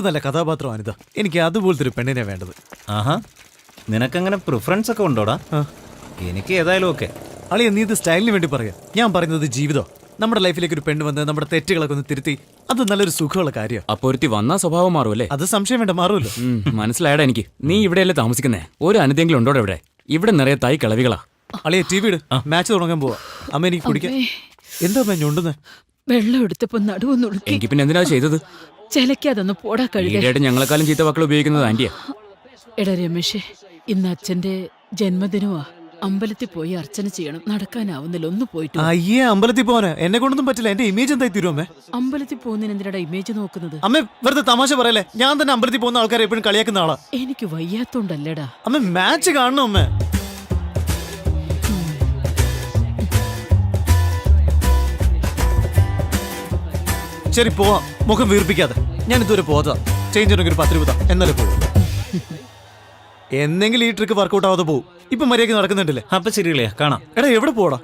നല്ല കഥാപാത്രമാണിത്. എനിക്ക് അതുപോലത്തെ ഒരു പെണ്ണിനെ വേണ്ടത്. ആഹാ, നിനക്കങ്ങനെ പ്രിഫറൻസ് ഒക്കെ ഉണ്ടോടാ? എനിക്ക് ഏതായാലും ഓക്കെ. അളിയ, നീ ഇത് സ്റ്റൈലിന് വേണ്ടി പറയാം. ഞാൻ പറയുന്നത് ജീവിതം. നമ്മുടെ ലൈഫിലേക്ക് ഒരു പെണ്ണ് വന്ന് നമ്മുടെ തെറ്റുകളൊക്കെ ഒന്ന് തിരുത്തി, അത് നല്ലൊരു സുഖമുള്ള കാര്യമാണ്. അപ്പൊ ഒരുത്തി വന്നാ സ്വഭാവം മാറുമല്ലേ? അത് സംശയം വേണ്ട, മാറുമല്ലോ. മനസ്സിലായടാ എനിക്ക്. നീ ഇവിടെയല്ലേ താമസിക്കുന്നേ? ഒരു അനുതെങ്കിലും ഉണ്ടോടെ ഇവിടെ? ഇവിടെ നിറയെ തൈ കിളവികളാ. അളിയ, TV ഇട്. മാച്ച് തുടങ്ങാൻ പോവാ. അമ്മ എനിക്ക് കുടിക്കാൻ. എന്താ അമ്മ ഞൊണ്ടുന്നേ? വെള്ളം എടുത്തപ്പോ നടുവൊന്നുടുക്കി. എനിക്ക് പിന്നെ എന്തിനാ ചെയ്തത്? ചിലക്കാതൊന്ന് പോടാ കഴുകി. ഈടായിട്ട് ഞങ്ങളെക്കാളും ചീത്ത വാക്കുകൾ ഉപയോഗിക്കുന്നത് ആന്റിയാ. എടാ രമേശേ, ഇന്ന് അച്ഛന്റെ ജന്മദിനമാ. അമ്പലത്തിൽ പോയി അർച്ചന ചെയ്യണം. നടക്കാനാവുന്നില്ല, ഒന്ന് പോയിട്ട് വാ. അയ്യേ, അമ്പലത്തിൽ പോവാനാ? എന്നെ കൊണ്ടൊന്നും പറ്റില്ല. എന്റെ ഇമേജ് എന്തായി തീരും അമ്മേ? അമ്പലത്തിൽ പോകുന്നതിന് എന്തിനാ ഇമേജ് നോക്കുന്നത്? അമ്മ വെറുതെ തമാശ പറയല്ലേ. ഞാൻ തന്നെ അമ്പലത്തിൽ പോകുന്ന ആൾക്കാരെ എപ്പോഴും കളിയാക്കുന്ന ആളാ. എനിക്ക് വയ്യാത്തോണ്ടല്ലേടാ. അമ്മ മാച്ച് കാണണം അമ്മ. ശരി, പോവാം. മുഖം വീർപ്പിക്കാതെ. ഞാൻ ഇതുവരെ പോകാ. ചേഞ്ച് ഉണ്ടെങ്കിൽ ഒരു 10 രൂപ എന്നാലും പോകും. എന്നെങ്കിലും ഈ ട്രിക്ക് വർക്കൗട്ട് ആവാതെ പോകും. ഇപ്പൊ മര്യാദയ്ക്ക് നടക്കുന്നുണ്ടല്ലേ? അപ്പൊ ശരിയല്ലേ, കാണാം. എടാ, എവിടെ പോടാ?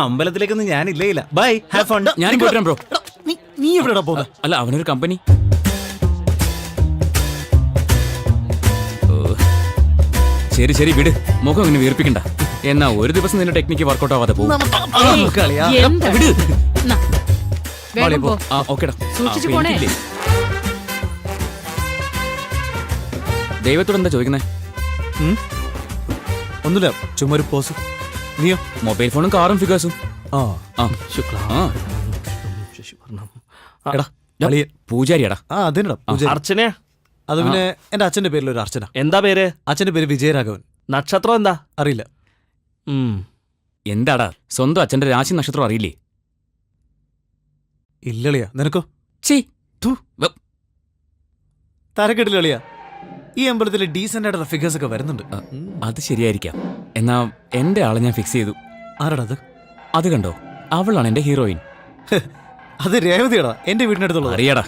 അമ്പലത്തിലേക്കൊന്നും ഞാനില്ല. Bye, have fun. ഞാൻ പോരാം ബ്രോ. നീ എവിടെടാ പോകുന്നത്? അല്ല, അവനൊരു കമ്പനി. ശരി ശരി, വിട്. മുഖം ഇങ്ങനെ വീർപ്പിക്കണ്ട. എന്നാ ഒരു ദിവസം നിന്റെ ടെക്നിക്ക് വർക്കൗട്ട് ആവാതെ പോകും. എന്താ? നാ, വേഗം പോ. ഓക്കേടാ. സൂക്ഷിച്ചു പോണേ. ദൈവത്തോട് എന്താ ചോദിക്കുന്നേ? ഒന്നുമില്ല, ചുമ്മാ ഒരു പോസ്. നീയോ? മൊബൈൽ ഫോണും കാറും ഫിഗേഴ്സും. എടാ, അളിയൻ. പൂജാരിയാടാ. അതിനടാ അർച്ചനയാ? അത് പിന്നെ എന്റെ അച്ഛന്റെ പേരിൽ ഒരു അർച്ചന. എന്താ പേര്? അച്ഛന്റെ പേര് വിജയരാഘവൻ. നക്ഷത്രം എന്താ? അറിയില്ല. എന്താടാ, സ്വന്തം അച്ഛന്റെ രാശി നക്ഷത്രം അറിയില്ലേ? ഇല്ലളിയാ. നിനക്കോ? തരക്കെട്ടില്ല. ഈ അമ്പലത്തിലെ ഡീസന്റ് ആയിട്ടുള്ള ഫിഗേഴ്സ് ഒക്കെ വരുന്നുണ്ട്. അത് ശരിയായിരിക്കാം. എന്നാ എന്റെ ആളെ ഞാൻ ഫിക്സ് ചെയ്തു. ആരാടാ അത്? അത് കണ്ടോ, അവളാണ് എന്റെ ഹീറോയിൻ. അത് രേവതിയാടാ, എന്റെ വീടിനടുത്തുള്ളത്. അറിയാടാ,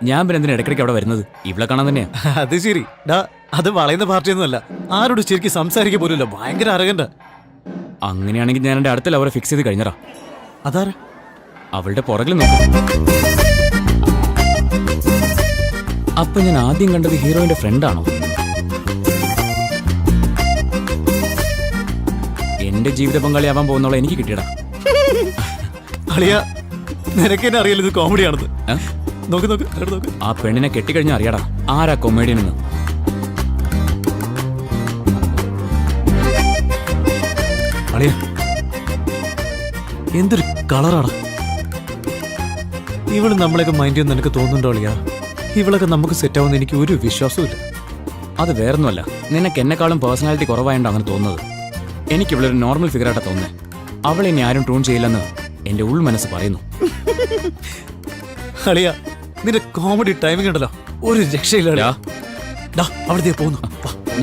ഞാൻ പിന്നെ എന്തിനാ ഇടയ്ക്കിടയ്ക്ക് അവിടെ വരുന്നത്? ഇവിടെ കാണാൻ തന്നെയാ. അത് ശരി. ഡാ, അത് വളയുന്ന പാർട്ടിയൊന്നും അല്ല. ആരോട് ശരിക്കും സംസാരിക്കുക പോലുമില്ല. ഭയങ്കര അരകണ്ട. അങ്ങനെയാണെങ്കിൽ ഞാൻ എന്റെ അടുത്ത ലവറെ ഫിക്സ് ചെയ്ത് കഴിഞ്ഞടാ. അതാരാ? അവളുടെ പുറകിൽ നോക്കും. അപ്പൊ ഞാൻ ആദ്യം കണ്ടത് ഹീറോയിന്റെ ഫ്രണ്ടാണോ? എന്റെ ജീവിത പങ്കാളിയാവാൻ പോകുന്നവളെ എനിക്ക് കിട്ടിയടാ. അളിയ, നിനക്കെന്നെ അറിയില്ല ഇത് കോമഡിയാണെന്ന്. നോക്ക് നോക്ക് നോക്ക്. ആ പെണ്ണിനെ കെട്ടിക്കഴിഞ്ഞാൽ അറിയാടാ ആരാ കൊമേഡിയനെന്ന്. അളിയ, എന്തൊരു കളറാടാ. ഇവള് നമ്മളെയൊക്കെ മൈൻഡ് ചെയ്യുന്ന നിനക്ക് തോന്നുന്നുണ്ടോ അളിയാ? ഇവളൊക്കെ നമുക്ക് സെറ്റാവുന്ന എനിക്ക് ഒരു വിശ്വാസവും ഇല്ല. അത് വേറൊന്നുമല്ല, നിനക്ക് എന്നെക്കാളും പേഴ്സണാലിറ്റി കുറവായോണ്ട് അങ്ങനെ തോന്നുന്നത്. എനിക്ക് ഇവളൊരു നോർമൽ ഫിഗറായിട്ടാ തോന്നുന്നത്. അവളെ ഇനി ആരും ട്യൂൺ ചെയ്യില്ലെന്ന് എന്റെ ഉൾ മനസ്സ് പറയുന്നു. അളിയ, നിന്റെ കോമഡി ടൈമിംഗ് ഉണ്ടല്ലോ, ഒരു രക്ഷയില്ല. അവിടത്തെ പോകുന്നു.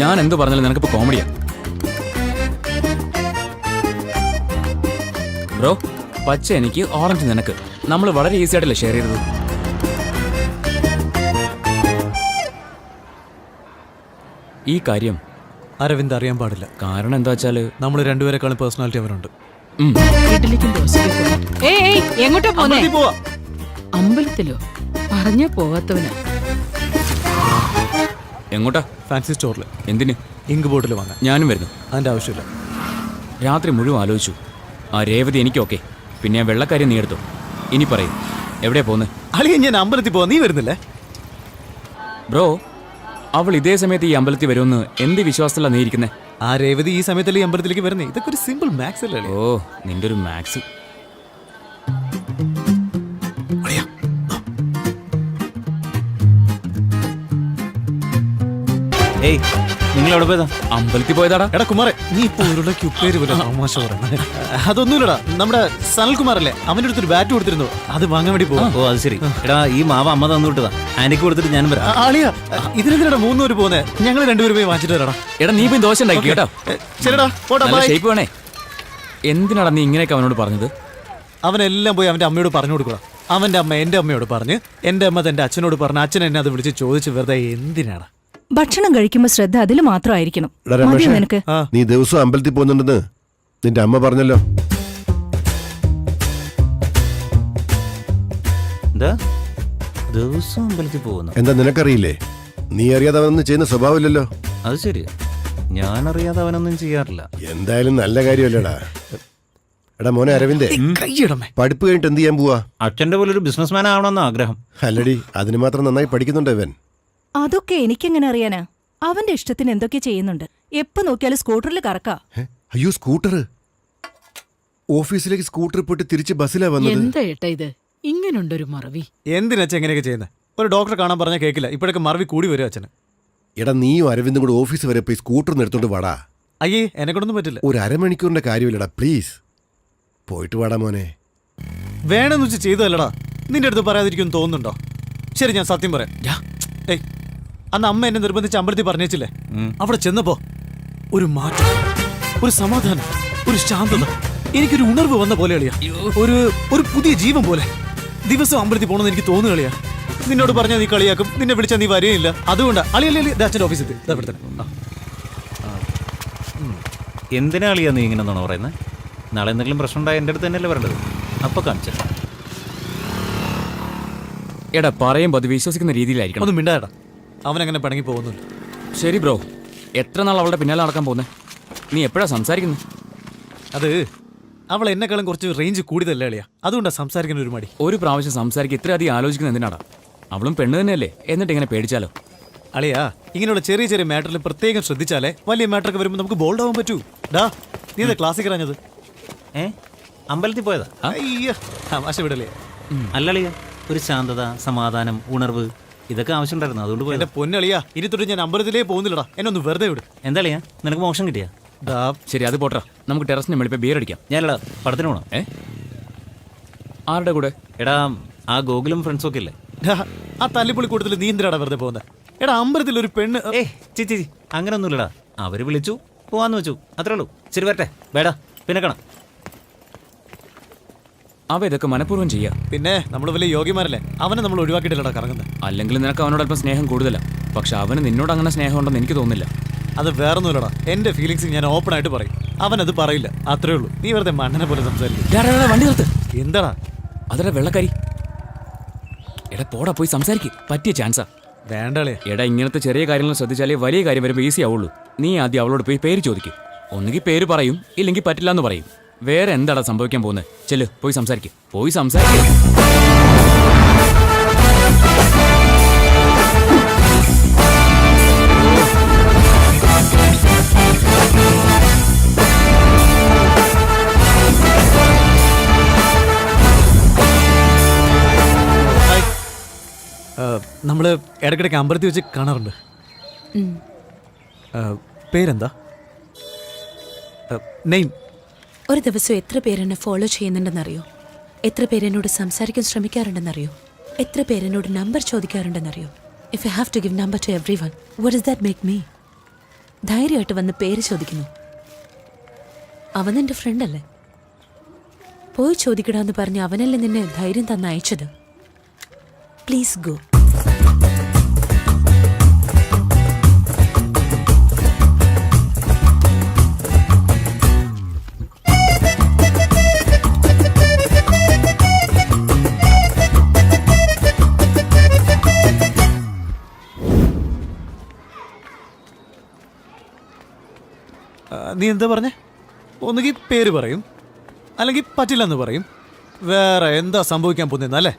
ഞാൻ എന്ത് പറഞ്ഞാലും നിനക്കിപ്പോ കോമഡിയാ ബ്രോ. പച്ച എനിക്ക്, ഓറഞ്ച് നിനക്ക്. നമ്മൾ വളരെ ഈസി ആയിട്ടല്ലേ ഷെയർ ചെയ്തത്. ഈ കാര്യം അരവിന്ദ് അറിയാൻ പാടില്ല. കാരണം എന്താ വെച്ചാല് നമ്മൾ രണ്ടുപേരെക്കാളും പേഴ്സണാലിറ്റി അവരുണ്ട്. വീട്ടിലേക്കും ദോശയ്ക്കും. എങ്ങോട്ടാ പോന്നേ? അമ്പലത്തിലോ? പറഞ്ഞാ പോവാത്തവനാ. എങ്ങോട്ടാ? ഫാൻസി സ്റ്റോറിൽ. എന്തിന്? ഇങ്ക് ബോട്ടിൽ വാങ്ങാൻ. ഞാനും വരുന്നു. അതിന്റെ ആവശ്യമില്ല. രാത്രി മുഴുവൻ ആലോചിച്ചു. ആ രേവതി എനിക്കൊക്കെ. പിന്നെ ഞാൻ വെള്ളക്കാര്യം നീ എടുത്തു. ഇനി പറയും എവിടെയാ പോകുന്നത്? അളിയ, ഞാൻ അമ്പലത്തിൽ പോവാ. നീ വരുന്നില്ലേ? ബ്രോ, അവൾ ഇതേ സമയത്ത് ഈ അമ്പലത്തിൽ വരുമെന്ന് എന്ത് വിശ്വാസത്തിലാണ് നീ ഇരിക്കുന്നത്? ആ രേവതി ഈ സമയത്തല്ലേ ഈ അമ്പലത്തിലേക്ക് വരുന്നേ? ഇതൊക്കെ ഒരു സിമ്പിൾ മാത്സ് അല്ലേ? ഓ, നിന്റെ ഒരു മാത്സ്. ഏയ്, നിങ്ങൾ എവിടെ പോയതാ? അമ്പലത്തിൽ പോയതാടാ. എടാ കുമാറെ, നീ ഇപ്പൊ ഒരു ക്യുപ്പേര് പോലെ തമാശ പറയുന്നത്. അതൊന്നുമില്ലടാ, നമ്മുടെ സനൽകുമാറല്ലേ, അവന്റെ അടുത്തൊരു ബാറ്റ് കൊടുത്തിരുന്നു. അത് വാങ്ങാൻ വേണ്ടി പോകും. ഓ, അത് ശരി. എടാ, ഈ മാവ് അമ്മ തന്നു വിട്ടതാ. ആന്റിക്ക് കൊടുത്തിട്ട് ഞാനും വരാം. ആളിയാ, ഇതിനെന്തിനാ 3 പേര് പോകുന്നേ? ഞങ്ങൾ 2 പേര് പോയി വാങ്ങിച്ചിട്ട് വരാടാ. എടാ, നീ പോയി ദോശ ഉണ്ടാക്കി കേട്ടോ. ശരിടാ, പോടാ. ഷേപ്പ് വേണേ. എന്തിനാടാ നീ ഇങ്ങനെയൊക്കെ അവനോട് പറഞ്ഞത്? അവനെല്ലാം പോയി അവന്റെ അമ്മയോട് പറഞ്ഞു കൊടുക്കണം. അവന്റെ അമ്മ എന്റെ അമ്മയോട് പറഞ്ഞ്, എന്റെ അമ്മ തന്റെ അച്ഛനോട് പറഞ്ഞ്, അച്ഛൻ എന്നെ അത് വിളിച്ച് ചോദിച്ച് വെറുതെ എന്തിനാണ്? ഭക്ഷണം കഴിക്കുമ്പോ ശ്രദ്ധ അതിൽ മാത്രമായിരിക്കണം. നിനക്ക് നീ ദിവസം അമ്പലത്തിൽ പോകുന്നുണ്ടെന്ന് നിന്റെ അമ്മ പറഞ്ഞല്ലോ. എന്താ ദിവസം അമ്പലത്തിൽ പോകുന്നു. എന്താ നിനക്കറിയില്ലേ? നീ അറിയാതെ അവനൊന്നും ചെയ്യുന്ന സ്വഭാവമില്ലല്ലോ. അത് ശരി, ഞാനറിയാതെ അവനൊന്നും ചെയ്യാറില്ല. എന്തായാലും നല്ല കാര്യമല്ലേടാ. എടാ മോനെ അരവിന്ദേ, കൈയിടമേ. പഠിപ്പ് കഴിഞ്ഞിട്ട് എന്ത് ചെയ്യാൻ പോവാ? അച്ഛന്റെ പോലെ ഒരു ബിസിനസ്മാൻ ആവണമെന്ന് ആഗ്രഹം. അല്ലടി, അതിന് മാത്രം നന്നായി പഠിക്കുന്നുണ്ട് ഇവൻ. അതൊക്കെ എനിക്കെങ്ങനെ അറിയാനാ? അവന്റെ ഇഷ്ടത്തിന് എന്തൊക്കെ ചെയ്യുന്നുണ്ട്. എപ്പോ നോക്കിയാലും സ്കൂട്ടറിൽ കറക്കാ. അയ്യോ, സ്കൂട്ടർ. ഓഫീസിലേക്ക് സ്കൂട്ടർ പോയിട്ട് തിരിച്ച് ബസ്സിലാ വന്നത്. എന്താ ഏട്ടാ ഇത്? ഇങ്ങനുണ്ടൊരു മറവി. എന്തിനച്ഛൻ എങ്ങനെയൊക്കെ ചെയ്യുന്നത്? ഒരു ഡോക്ടറെ കാണാൻ പറഞ്ഞാൽ കേൾക്കില്ല. ഇപ്പോഴൊക്കെ മറവി കൂടി വരും അച്ഛന്. എടാ, നീയും അരവിന്ദും കൂടെ ഓഫീസ് വരെ പോയി സ്കൂട്ടർ നിർത്തോണ്ട് വാടാ. അയ്യേ, എന്നെ കൊണ്ടൊന്നും പറ്റില്ല. ഒരു അരമണിക്കൂറിന്റെ കാര്യമില്ലടാ, പ്ലീസ് പോയിട്ട് വാടാ മോനെ. വേണമെന്ന് വെച്ച് ചെയ്തതല്ലടാ. നിന്റെ അടുത്ത് പറയാതിരിക്കും തോന്നുന്നുണ്ടോ? ശരി, ഞാൻ സത്യം പറയാം. ഏയ്, അന്ന് അമ്മ എന്നെ നിർബന്ധിച്ച് അമ്പലത്തിൽ പറഞ്ഞേച്ചില്ലേ? അവിടെ ചെന്നപ്പോ ഒരു മാറ്റം, ഒരു സമാധാനം, ഒരു ശാന്തത, എനിക്കൊരു ഉണർവ് വന്ന പോലെ അളിയാ. ഒരു പുതിയ ജീവൻ പോലെ. ദിവസം അമ്പലത്തിൽ പോകണമെന്ന് എനിക്ക് തോന്നുക കളിയാ. നിന്നോട് പറഞ്ഞാൽ നീ കളിയാക്കും, നിന്നെ വിളിച്ചാൽ നീ വരികയില്ല. അതുകൊണ്ട് അളിയല്ലേ അച്ഛൻ്റെ ഓഫീസിൽ എന്തിനാ അളിയാ നീ ഇങ്ങനെ എന്നാണ് പറയുന്നത്? നാളെ എന്തെങ്കിലും പ്രശ്നം ഉണ്ടായാൽ എൻ്റെ അടുത്ത് തന്നെയല്ലേ വരേണ്ടത്. അപ്പൊ കാണിച്ച എടാ പറയുമ്പോൾ അത് വിശ്വസിക്കുന്ന രീതിയിലായിരിക്കണം. ഒന്നും മിണ്ടാടാ. അവനങ്ങനെ പിണങ്ങി പോകുന്നില്ല. ശരി ബ്രോ, എത്ര നാൾ അവളുടെ പിന്നാലെ നടക്കാൻ പോകുന്നേ? നീ എപ്പോഴാ സംസാരിക്കുന്നത്? അത് അവൾ എന്നെക്കാളും കുറച്ച് റേഞ്ച് കൂടുതലല്ലേ അളിയാ. അതുകൊണ്ടാണ് സംസാരിക്കുന്ന ഒരു മടി. ഒരു പ്രാവശ്യം സംസാരിക്കുക ഇത്രയധികം ആലോചിക്കുന്നത് എന്തിനാടാ? അവളും പെണ്ണ് തന്നെയല്ലേ, എന്നിട്ട് ഇങ്ങനെ പേടിച്ചാലോ? അളിയാ, ഇങ്ങനെയുള്ള ചെറിയ ചെറിയ മാറ്ററിൽ പ്രത്യേകം ശ്രദ്ധിച്ചാലേ വലിയ മാറ്ററൊക്കെ വരുമ്പോൾ നമുക്ക് ബോൾഡ് ആവാൻ പറ്റൂ. ഡാ, നീ എന്താ ക്ലാസ്സിൽ പറഞ്ഞത്? അമ്പലത്തിൽ പോയതാ? അയ്യോ, തമാശ വിടലേ. അല്ലളിയ, ഒരു ശാന്തത, സമാധാനം, ഉണർവ്, ഇതൊക്കെ ആവശ്യമുണ്ടായിരുന്നു. അതുകൊണ്ട് പോയത്. എന്റെ പൊന്നളിയാ, ഇനി തൊട്ട് ഞാൻ അമ്പലത്തിലേ പോകുന്നില്ലടാ. എന്നെ ഒന്ന് വെറുതെ വിട്. എന്താളിയാ, നിനക്ക് മോശം കിട്ടിയാ? ശരി, അത് പോട്ടാ. നമുക്ക് ടെറസിന് മേളിൽ ബിയർ അടിക്കാം. ഞാനടാ പടത്തിന് പോണം. ആരുടെ കൂടെ? എടാ, ആ ഗോകുലും ഫ്രണ്ട്സും ഒക്കെ ഇല്ലേ? ആ തല്ലിപ്പൊളി കൂട്ടത്തിൽ നീ എന്തിനാടാ വെറുതെ പോകുന്നത്? എടാ, അമ്പലത്തിൽ ഒരു പെണ്ണ്. ചേച്ചി അങ്ങനൊന്നുമില്ലടാ. അവര് വിളിച്ചു, പോവാന്ന് വെച്ചു, അത്രേ ഉള്ളൂ. ശരി, വരട്ടെ. വേടാ, പിന്നെ കാണാം. അവ ഇതൊക്കെ മനഃപൂർവ്വം ചെയ്യാം. പിന്നെ നമ്മൾ വലിയ യോഗ്യമാരല്ലേ? അവനെ നമ്മൾ ഒഴിവാക്കിയിട്ടല്ലടാ കറങ്ങുന്നത്. അല്ലെങ്കിൽ നിനക്ക് അവനോട് അല്പം സ്നേഹം കൂടുതലാ. പക്ഷെ അവന് നിന്നോട് അങ്ങനെ സ്നേഹം ഉണ്ടെന്ന് എനിക്ക് തോന്നുന്നില്ല. അത് വേറൊന്നുമില്ലടാ. എന്റെ ഫീലിങ്സ് ഞാൻ ഓപ്പൺ ആയിട്ട് പറയും. അവനത് പറയില്ല, അത്രേ ഉള്ളൂ. നീ വെറുതെ മണ്ണനെ പോലെ സംസാരിക്കും. വണ്ടി നിർത്ത്. എന്താടാ? അതടാ വെള്ളക്കാരി. എടാ പോടാ, പോയി സംസാരിക്കും. പറ്റിയ ചാൻസാ. വേണ്ടളേ. എടാ, ഇങ്ങനത്തെ ചെറിയ കാര്യങ്ങൾ ശ്രദ്ധിച്ചാലേ വലിയ കാര്യം വരുമ്പോൾ ഈസി ആവുള്ളൂ. നീ ആദ്യം അവളോട് പോയി പേര് ചോദിക്കും. ഒന്നുകിൽ പേര് പറയും, ഇല്ലെങ്കിൽ പറ്റില്ല എന്ന് പറയും. വേറെ എന്താടാ സംഭവിക്കാൻ പോകുന്നത്? ചെല്ല്, പോയി സംസാരിക്കും. പോയി സംസാരിക്കും. നമ്മള് ഇടയ്ക്കിടയ്ക്ക് അമ്പലത്തിൽ വെച്ച് കാണാറുണ്ട്. പേരെന്താ? നെയിം? ഒരു ദിവസം എത്ര പേരെന്നെ ഫോളോ ചെയ്യുന്നുണ്ടെന്നറിയോ? എത്ര പേരെന്നോട് സംസാരിക്കാൻ ശ്രമിക്കാറുണ്ടെന്നറിയോ? എത്ര പേരെന്നോട് നമ്പർ ചോദിക്കാറുണ്ടെന്നറിയോ? If I have to give number to everyone, what does that make me? ധൈര്യമായിട്ട് വന്ന് പേര് ചോദിക്കുന്നു. അവൻ എൻ്റെ ഫ്രണ്ടല്ലേ? പോയി ചോദിക്കടാന്ന് പറഞ്ഞ് അവനല്ലേ നിന്നെ ധൈര്യം തന്ന് അയച്ചത്? Please go. നീ എന്താ പറഞ്ഞേ? ഒന്നുകിൽ പേര് പറയും, അല്ലെങ്കിൽ പറ്റില്ലെന്ന് പറയും. വേറെ എന്താ സംഭവിക്കാൻ പോകുന്നല്ലേ?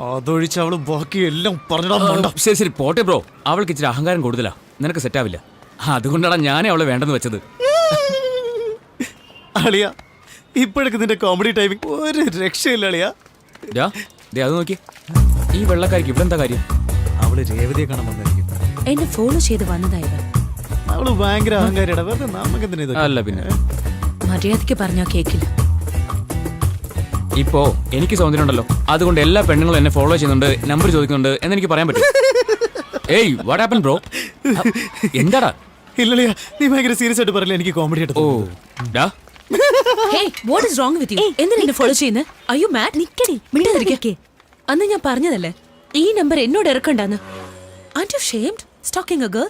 അതൊഴിച്ച് അവള് ബാക്കിയെല്ലാം പറഞ്ഞിടാ. ശരി ശരി, പോട്ടെ ബ്രോ. അവൾക്ക് ഇച്ചിരി അഹങ്കാരം കൂടുതലാ. നിനക്ക് സെറ്റാവില്ല. അതുകൊണ്ടാണ് ഞാനേ അവളെ വേണ്ടെന്ന് വെച്ചത്. അളിയ, ഇപ്പോഴൊക്കെ നിന്റെ കോമഡി ടൈമിംഗ് ഒരു രക്ഷയില്ല അളിയ. അത് നോക്കി, ഈ വെള്ളക്കാരിക്ക് ഇവിടെ എന്താ കാര്യം? അവള് രേവതിയെ കാണാൻ വന്നിരിക്കും. എന്നെ ഫോളോ ചെയ്ത് വന്നതായത്. അവള് ഭയങ്കര അഹങ്കാരിയുടെ. വെറുതെ നമുക്ക് അല്ല പിന്നെ മര്യാദയ്ക്ക് പറഞ്ഞാ കേക്കില്ല. ഇപ്പോ എനിക്ക് സ്വാതന്ത്ര്യം ഉണ്ടല്ലോ. അതുകൊണ്ട് എല്ലാ പെണ്ണുങ്ങളും എന്നെ ഫോളോ ചെയ്യുന്നുണ്ട്, നമ്പർ ചോദിക്കുന്നുണ്ട് എന്നെനിക്ക് പറയാൻ പറ്റും. ഏയ്, വാട്ട് ഹാപ്പൻ ബ്രോ? എന്താടാ? ഇല്ലളിയ, നീ ഭയങ്കര സീരിയസ് ആയിട്ട് പറയില്ല. എനിക്ക് കോമഡി ആയിട്ട്. ഓ ഡാ, Hey, what is wrong with you? എന്തിനാ എന്നെ ഫോളോ ചെയ്യുന്നത്? Are you mad? നിക്കടി, മിണ്ടാതിരിക്കേ. അന്ന് ഞാൻ പറഞ്ഞതല്ലേ ഈ നമ്പർ എന്നോട് ഇറക്കണ്ടെന്ന്. Aren't you ashamed? Stalking a girl?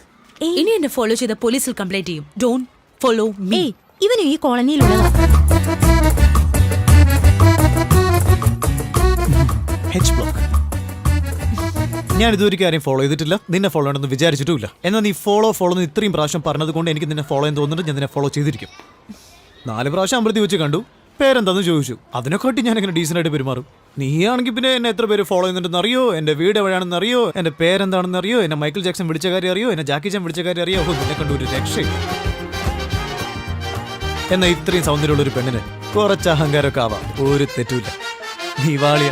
ഇനി എന്നെ ഫോളോ ചെയ്ത പോലീസിൽ കംപ്ലൈന്റ് ചെയ്യും. Don't follow me. ഇവനും ഈ കോളനിയിലുള്ളതാ. H block. ഞാൻ ഇതുവരെ ആരെയും ഫോളോ ചെയ്തിട്ടില്ല, നിന്നെ ഫോളോ ചെയ്യണമെന്ന് വിചാരിച്ചിട്ടുമില്ല. എന്നാൽ നീ ഫോളോ എന്ന് ഇത്രയും പ്രാവശ്യം പറഞ്ഞത് കൊണ്ട് എനിക്ക് നിന്നെ ഫോളോ ചെയ്യാൻ തോന്നുന്നുണ്ട്. ഞാൻ നിന്നെ ഫോളോ ചെയ്തിരിക്കും. 4 പ്രാവശ്യം അമ്പലത്തിൽ വെച്ച് കണ്ടു, പേരെന്താന്ന് ചോദിച്ചു. അതിനെക്കാട്ടി ഞാൻ എങ്ങനെ ഡീസൻ്റ് ആയിട്ട് പെരുമാറും? നീയാണെങ്കിൽ പിന്നെ എന്നെ എത്ര പേര് ഫോളോ ചെയ്യുന്നുണ്ടെന്ന് അറിയോ, എന്റെ വീട് എവിടെയാണെന്ന് അറിയോ, എന്റെ പേരെന്താണെന്ന് അറിയോ, എന്നെ മൈക്കിൾ ജാക്സൺ വിളിച്ച കാര്യം അറിയോ, എന്നെ ജാക്കി ചാൻ വിളിച്ച കാര്യം അറിയോ? നിന്നെ കണ്ടു ഒരു രക്ഷയും. എന്നാൽ ഇത്രയും സൗന്ദര്യമുള്ള ഒരു പെണ്ണിന് കുറച്ച് അഹങ്കാരമൊക്കെ ആവാം, ഒരു തെറ്റുമില്ല. നീ വാളിയ